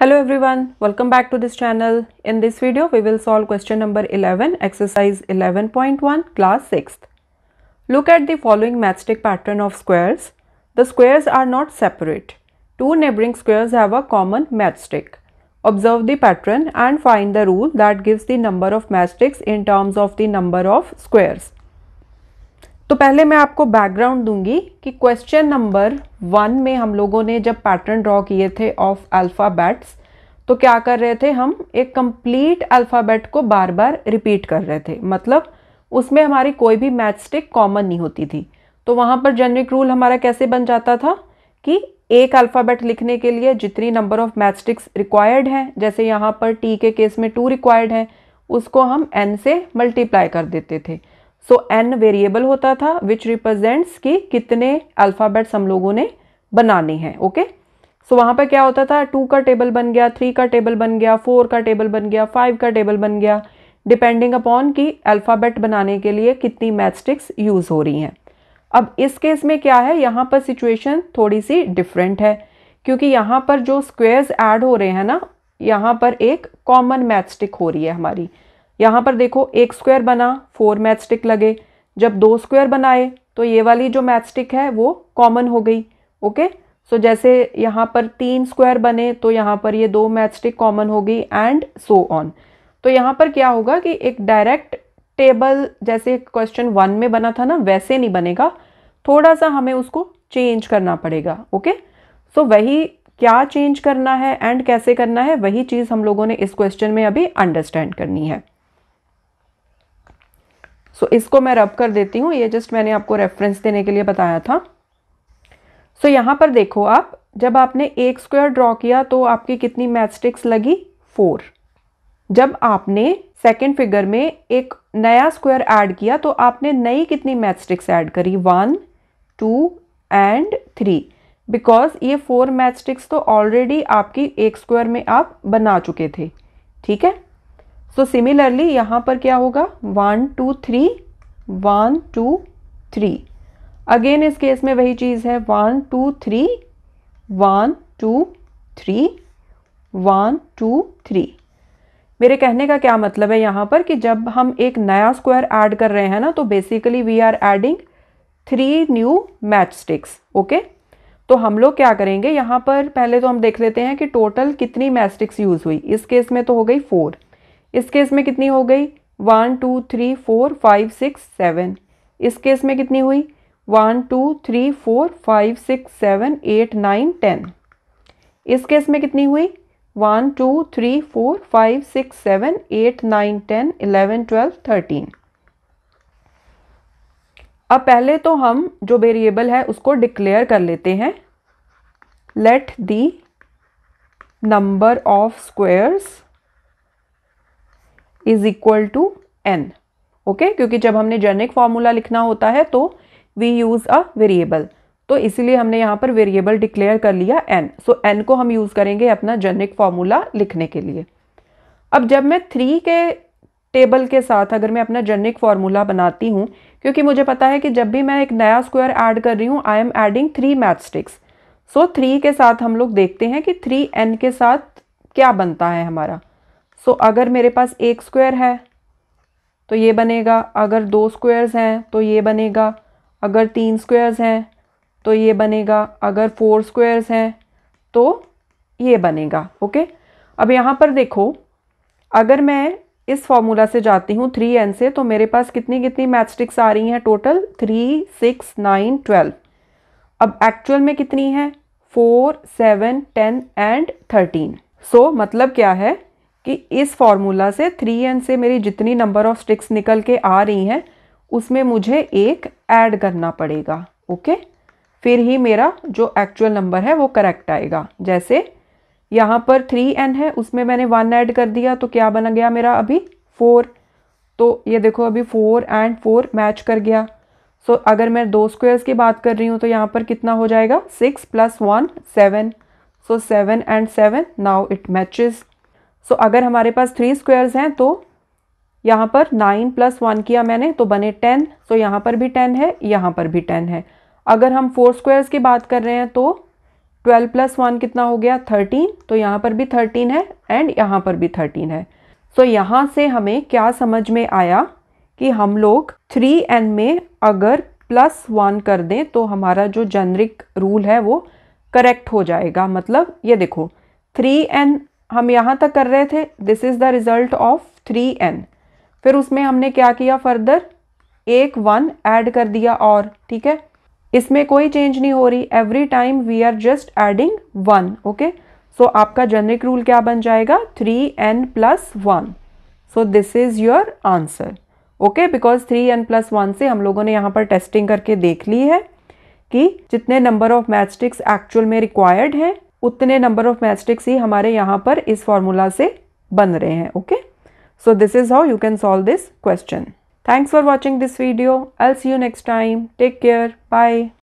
Hello everyone, welcome back to this channel. In this video, we will solve question number 11, exercise 11.1, class 6th. Look at the following matchstick pattern of squares. The squares are not separate. Two neighboring squares have a common matchstick. Observe the pattern and find the rule that gives the number of matchsticks in terms of the number of squares. तो पहले मैं आपको background दूंगी कि question number 1 में हम लोगों ने जब पैटर्न ड्रॉ किए थे ऑफ अल्फ़ाबेट्स तो क्या कर रहे थे, हम एक कंप्लीट अल्फ़ाबेट को बार बार रिपीट कर रहे थे, मतलब उसमें हमारी कोई भी मैचस्टिक कॉमन नहीं होती थी। तो वहाँ पर जेनरिक रूल हमारा कैसे बन जाता था कि एक अल्फ़ाबेट लिखने के लिए जितनी नंबर ऑफ मैचस्टिक्स रिक्वायर्ड हैं, जैसे यहाँ पर टी के केस में 2 रिक्वायर्ड हैं, उसको हम n से मल्टीप्लाई कर देते थे। सो n वेरिएबल होता था विच रिप्रेजेंट्स कि कितने अल्फ़ाबेट्स हम लोगों ने बनाने हैं। ओके, सो वहाँ पर क्या होता था, 2 का टेबल बन गया, 3 का टेबल बन गया, 4 का टेबल बन गया, 5 का टेबल बन गया, डिपेंडिंग अपॉन कि अल्फ़ाबेट बनाने के लिए कितनी मैचस्टिक्स यूज़ हो रही हैं। अब इस केस में क्या है, यहाँ पर सिचुएशन थोड़ी सी डिफरेंट है, क्योंकि यहाँ पर जो स्क्वेयर्स ऐड हो रहे हैं ना, यहाँ पर एक कॉमन मैचस्टिक हो रही है हमारी। यहाँ पर देखो, एक स्क्वायर बना, 4 मैचस्टिक लगे। जब 2 स्क्वायर बनाए तो ये वाली जो मैचस्टिक है वो कॉमन हो गई। ओके, सो जैसे यहाँ पर 3 स्क्वायर बने तो यहाँ पर ये 2 मैचस्टिक कॉमन हो गई एंड सो ऑन। तो यहाँ पर क्या होगा कि एक डायरेक्ट टेबल जैसे क्वेश्चन 1 में बना था ना, वैसे नहीं बनेगा, थोड़ा सा हमें उसको चेंज करना पड़ेगा। ओके, सो वही क्या चेंज करना है एंड कैसे करना है, वही चीज़ हम लोगों ने इस क्वेश्चन में अभी अंडरस्टैंड करनी है। सो इसको मैं रब कर देती हूँ, ये जस्ट मैंने आपको रेफरेंस देने के लिए बताया था। सो यहाँ पर देखो, आप जब आपने एक स्क्वायर ड्रॉ किया तो आपकी कितनी मैचस्टिक्स लगी, 4। जब आपने सेकंड फिगर में एक नया स्क्वायर ऐड किया तो आपने नई कितनी मैचस्टिक्स ऐड करी, 1, 2 एंड 3, बिकॉज ये 4 मैचस्टिक्स तो ऑलरेडी आपकी एक स्क्वायर में आप बना चुके थे। ठीक है, सो सिमिलरली यहाँ पर क्या होगा, 1 2 3 1 2 3। अगेन इस केस में वही चीज़ है, 1 2 3 1 2 3 1 2 3। मेरे कहने का क्या मतलब है यहाँ पर कि जब हम एक नया स्क्वायर ऐड कर रहे हैं ना, तो basically we are adding 3 new matchsticks. Okay, तो हम लोग क्या करेंगे, यहाँ पर पहले तो हम देख लेते हैं कि टोटल कितनी मैचस्टिक्स यूज़ हुई। इस केस में तो हो गई 4, इस केस में कितनी हो गई, 1 2 3 4 5 6 7। इस केस में कितनी हुई, 1 2 3 4 5 6 7 8 9 10। इस केस में कितनी हुई, 1 2 3 4 5 6 7 8 9 10 11 12 13। अब पहले तो हम जो वेरिएबल है उसको डिक्लेयर कर लेते हैं। Let the number of squares is equal to n। ओके, क्योंकि जब हमने जेनेरिक फॉर्मूला लिखना होता है तो वी यूज़ अ वेरिएबल, तो इसीलिए हमने यहाँ पर वेरिएबल डिक्लेयर कर लिया n। सो n को हम यूज़ करेंगे अपना जेनेरिक फॉर्मूला लिखने के लिए। अब जब मैं 3 के टेबल के साथ अगर मैं अपना जेनेरिक फॉर्मूला बनाती हूँ, क्योंकि मुझे पता है कि जब भी मैं एक नया स्क्वायर ऐड कर रही हूँ, आई एम एडिंग 3 मैचस्टिक्स। सो 3 के साथ हम लोग देखते हैं कि 3n के साथ क्या बनता है हमारा। सो अगर मेरे पास एक स्क्वायर है तो ये बनेगा, अगर 2 स्क्वायर्स हैं तो ये बनेगा, अगर 3 स्क्वायर्स हैं तो ये बनेगा, अगर 4 स्क्वायर्स हैं तो ये बनेगा। ओके, अब यहाँ पर देखो, अगर मैं इस फॉर्मूला से जाती हूँ 3n से, तो मेरे पास कितनी कितनी मैचस्टिक्स आ रही हैं टोटल, 3 6 9 12। अब एक्चुअल में कितनी है, 4 7 10 एंड 13। सो मतलब क्या है कि इस फॉर्मूला से 3n से मेरी जितनी नंबर ऑफ स्टिक्स निकल के आ रही हैं उसमें मुझे एक ऐड करना पड़ेगा। ओके, फिर ही मेरा जो एक्चुअल नंबर है वो करेक्ट आएगा। जैसे यहाँ पर 3n है, उसमें मैंने 1 ऐड कर दिया तो क्या बन गया मेरा अभी 4। तो ये देखो अभी 4 एंड 4 मैच कर गया। सो अगर मैं 2 स्क्वायर्स की बात कर रही हूँ तो यहाँ पर कितना हो जाएगा, 6 + 1 7। So 7 and 7 now it matches. So अगर हमारे पास 3 स्क्वायर्स हैं तो यहाँ पर 9 + 1 किया मैंने तो बने 10। सो यहाँ पर भी 10 है, यहाँ पर भी 10 है। अगर हम 4 स्क्वायर्स की बात कर रहे हैं तो 12 प्लस 1 कितना हो गया 13, तो यहाँ पर भी 13 है एंड यहाँ पर भी 13 है। सो यहाँ से हमें क्या समझ में आया कि हम लोग 3n में अगर +1 कर दें तो हमारा जो जेनरिक रूल है वो करेक्ट हो जाएगा। मतलब ये देखो 3n हम यहाँ तक कर रहे थे, this is the result of 3n। फिर उसमें हमने क्या किया, फर्दर एक 1 ऐड कर दिया और, ठीक है, इसमें कोई चेंज नहीं हो रही, every time we are just adding 1। Okay, so आपका जेनरिक रूल क्या बन जाएगा 3n + 1। So this is your answer. Okay, because 3n + 1 से हम लोगों ने यहाँ पर टेस्टिंग करके देख ली है कि जितने नंबर ऑफ मैचस्टिक्स एक्चुअल में रिक्वायर्ड हैं उतने नंबर ऑफ मैचस्टिक्स ही हमारे यहाँ पर इस फॉर्मूला से बन रहे हैं। Okay, so this is how you can solve this question. Thanks for watching this video. I'll see you next time. Take care. Bye.